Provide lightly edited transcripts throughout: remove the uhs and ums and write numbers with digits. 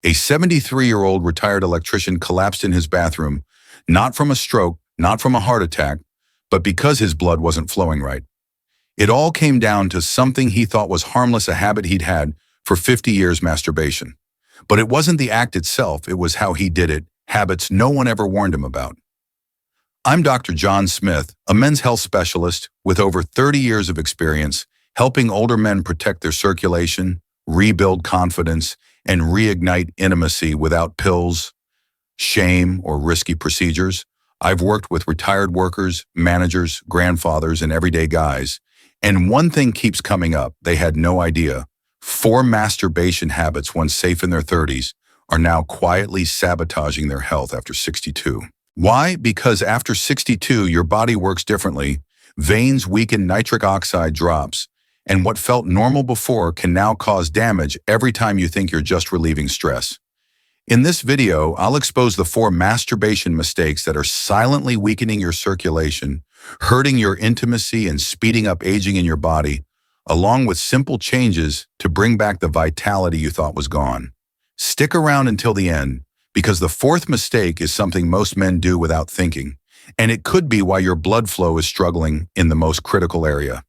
A 73-year-old retired electrician collapsed in his bathroom, not from a stroke, not from a heart attack, but because his blood wasn't flowing right. It all came down to something he thought was harmless, a habit he'd had for 50 years, masturbation. But it wasn't the act itself, it was how he did it, habits no one ever warned him about. I'm Dr. John Smith, a men's health specialist with over 30 years of experience helping older men protect their circulation, rebuild confidence, and reignite intimacy without pills, shame, or risky procedures. I've worked with retired workers, managers, grandfathers, and everyday guys. And one thing keeps coming up, they had no idea. 4 masturbation habits once safe in their 30s are now quietly sabotaging their health after 62. Why? Because after 62, your body works differently, veins weaken, nitric oxide drops, and what felt normal before can now cause damage every time you think you're just relieving stress. In this video, I'll expose the 4 masturbation mistakes that are silently weakening your circulation, hurting your intimacy, and speeding up aging in your body, along with simple changes to bring back the vitality you thought was gone. Stick around until the end, because the 4th mistake is something most men do without thinking, and it could be why your blood flow is struggling in the most critical area.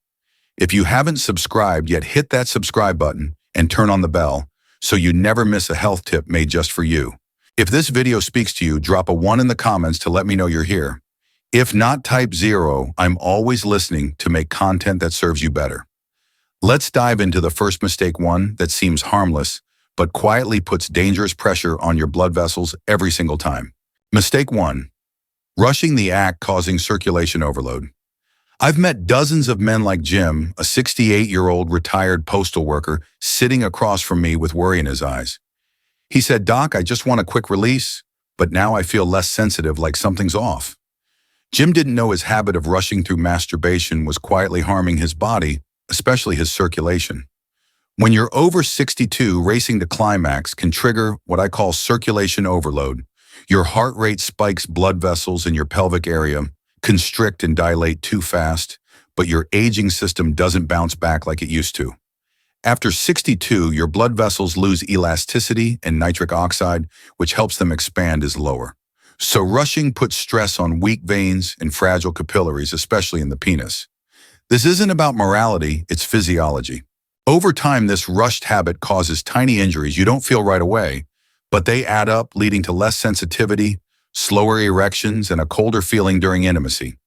If you haven't subscribed yet, hit that subscribe button and turn on the bell so you never miss a health tip made just for you. If this video speaks to you, drop a 1 in the comments to let me know you're here. If not, type 0. I'm always listening to make content that serves you better. Let's dive into the first mistake, one that seems harmless, but quietly puts dangerous pressure on your blood vessels every single time. Mistake 1. Rushing the act, causing circulation overload. I've met dozens of men like Jim, a 68-year-old retired postal worker, sitting across from me with worry in his eyes. He said, "Doc, I just want a quick release, but now I feel less sensitive, like something's off." Jim didn't know his habit of rushing through masturbation was quietly harming his body, especially his circulation. When you're over 62, racing to climax can trigger what I call circulation overload. Your heart rate spikes, blood vessels in your pelvic area constrict and dilate too fast, but your aging system doesn't bounce back like it used to. After 62, your blood vessels lose elasticity, and nitric oxide, which helps them expand, is lower. So rushing puts stress on weak veins and fragile capillaries, especially in the penis. This isn't about morality, it's physiology. Over time, this rushed habit causes tiny injuries you don't feel right away, but they add up, leading to less sensitivity, slower erections, and a colder feeling during intimacy.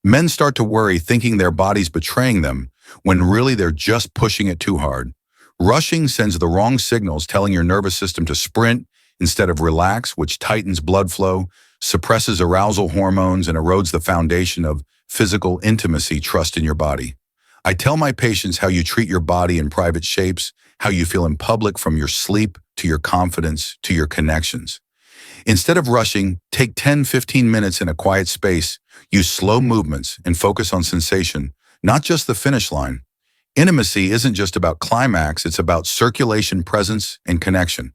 Men start to worry, thinking their body's betraying them, when really they're just pushing it too hard. Rushing sends the wrong signals, telling your nervous system to sprint instead of relax, which tightens blood flow, suppresses arousal hormones, and erodes the foundation of physical intimacy, trust in your body. I tell my patients how you treat your body in private shapes, how you feel in public, from your sleep to your confidence to your connections. Instead of rushing, take 10-15 minutes in a quiet space, use slow movements, and focus on sensation, not just the finish line. Intimacy isn't just about climax, it's about circulation, presence, and connection.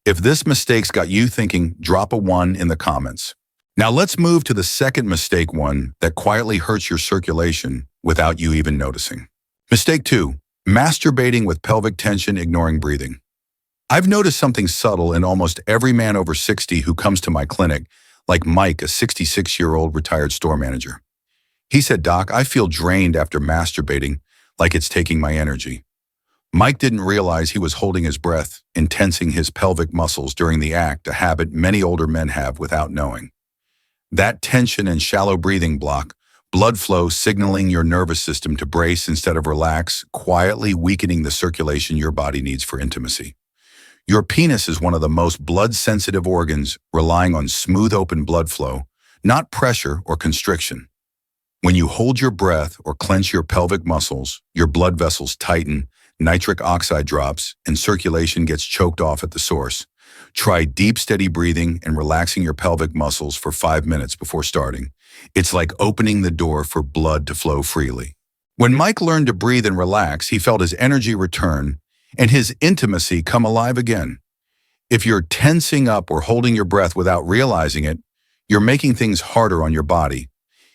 If this mistake's got you thinking, drop a 1 in the comments. Now let's move to the second mistake, one that quietly hurts your circulation without you even noticing. Mistake 2, masturbating with pelvic tension, ignoring breathing. I've noticed something subtle in almost every man over 60 who comes to my clinic, like Mike, a 66-year-old retired store manager. He said, "Doc, I feel drained after masturbating, like it's taking my energy." Mike didn't realize he was holding his breath and tensing his pelvic muscles during the act, a habit many older men have without knowing. That tension and shallow breathing block blood flow, signaling your nervous system to brace instead of relax, quietly weakening the circulation your body needs for intimacy. Your penis is one of the most blood-sensitive organs, relying on smooth open blood flow, not pressure or constriction. When you hold your breath or clench your pelvic muscles, your blood vessels tighten, nitric oxide drops, and circulation gets choked off at the source. Try deep, steady breathing and relaxing your pelvic muscles for 5 minutes before starting. It's like opening the door for blood to flow freely. When Mike learned to breathe and relax, he felt his energy return and his intimacy come alive again. If you're tensing up or holding your breath without realizing it, you're making things harder on your body.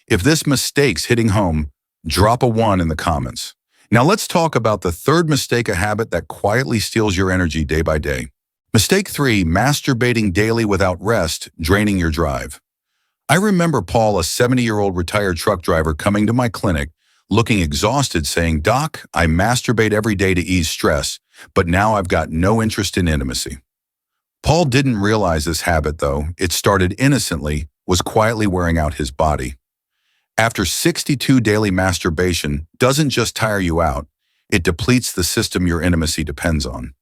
If this mistake's hitting home, drop a 1 in the comments. Now let's talk about the third mistake, a habit that quietly steals your energy day by day. Mistake 3, masturbating daily without rest, draining your drive. I remember Paul, a 70-year-old retired truck driver, coming to my clinic, looking exhausted, saying, "Doc, I masturbate every day to ease stress, but now I've got no interest in intimacy." Paul didn't realize this habit, though it started innocently, was quietly wearing out his body. After 62 daily masturbation doesn't just tire you out, it depletes the system your intimacy depends on.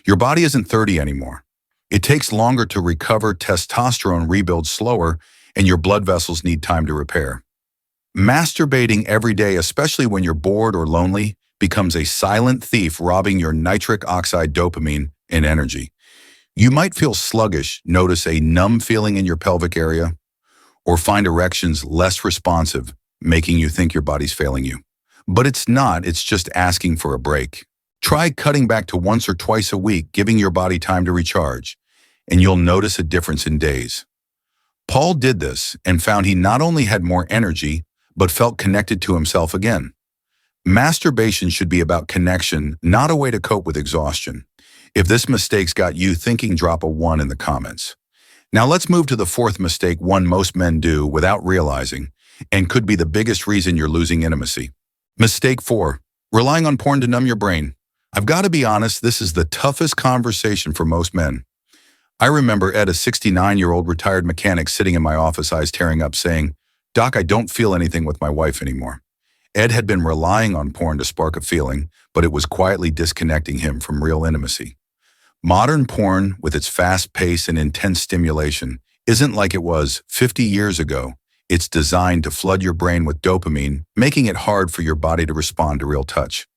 Your body isn't 30 anymore. It takes longer to recover, testosterone rebuilds slower, and your blood vessels need time to repair. Masturbating every day, especially when you're bored or lonely, becomes a silent thief robbing your nitric oxide, dopamine, and energy. You might feel sluggish, notice a numb feeling in your pelvic area, or find erections less responsive, making you think your body's failing you. But it's not, it's just asking for a break. Try cutting back to once or twice a week, giving your body time to recharge, and you'll notice a difference in days. Paul did this and found he not only had more energy, but felt connected to himself again. Masturbation should be about connection, not a way to cope with exhaustion. If this mistake's got you thinking, drop a 1 in the comments. Now let's move to the fourth mistake, one most men do without realizing, and could be the biggest reason you're losing intimacy. Mistake 4, relying on porn to numb your brain. I've got to be honest, this is the toughest conversation for most men. I remember Ed, a 69-year-old retired mechanic, sitting in my office, eyes tearing up, saying, "Doc, I don't feel anything with my wife anymore." Ed had been relying on porn to spark a feeling, but it was quietly disconnecting him from real intimacy. Modern porn, with its fast pace and intense stimulation, isn't like it was 50 years ago. It's designed to flood your brain with dopamine, making it hard for your body to respond to real touch.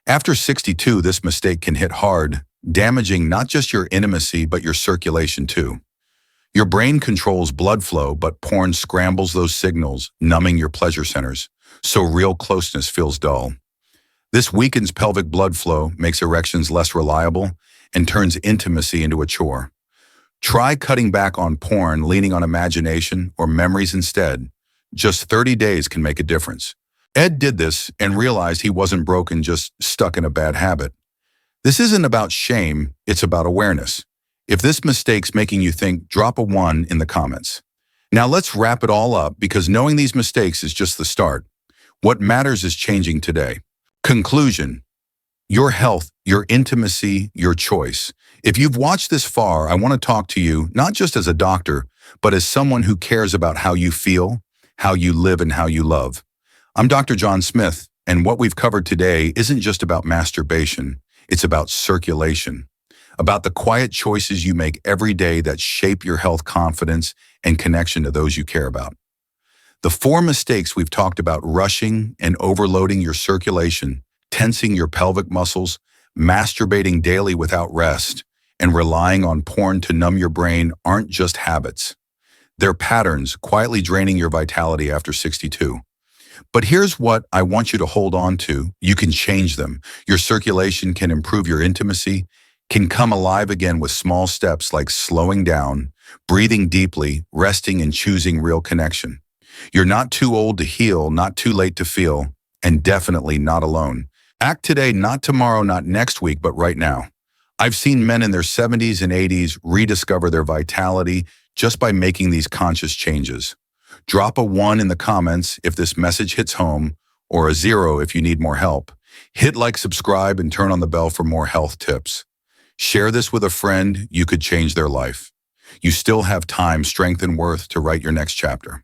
After 62, this mistake can hit hard, damaging not just your intimacy, but your circulation too. Your brain controls blood flow, but porn scrambles those signals, numbing your pleasure centers, so real closeness feels dull. This weakens pelvic blood flow, makes erections less reliable, and turns intimacy into a chore. Try cutting back on porn, leaning on imagination or memories instead. Just 30 days can make a difference. Ed did this and realized he wasn't broken, just stuck in a bad habit. This isn't about shame, it's about awareness. If this mistake's making you think, drop a 1 in the comments. Now let's wrap it all up, because knowing these mistakes is just the start. What matters is changing today. Conclusion: your health, your intimacy, your choice. If you've watched this far, I want to talk to you, not just as a doctor, but as someone who cares about how you feel, how you live, and how you love. I'm Dr. John Smith, and what we've covered today isn't just about masturbation, it's about circulation, about the quiet choices you make every day that shape your health, confidence, and connection to those you care about. The 4 mistakes we've talked about: rushing and overloading your circulation, tensing your pelvic muscles, masturbating daily without rest, and relying on porn to numb your brain, aren't just habits. They're patterns quietly draining your vitality after 62. But here's what I want you to hold on to. You can change them. Your circulation can improve, your intimacy can come alive again with small steps like slowing down, breathing deeply, resting, and choosing real connection. You're not too old to heal, not too late to feel, and definitely not alone. Act today, not tomorrow, not next week, but right now. I've seen men in their 70s and 80s rediscover their vitality just by making these conscious changes. Drop a 1 in the comments if this message hits home, or a 0 if you need more help. Hit like, subscribe, and turn on the bell for more health tips. Share this with a friend. You could change their life. You still have time, strength, and worth to write your next chapter.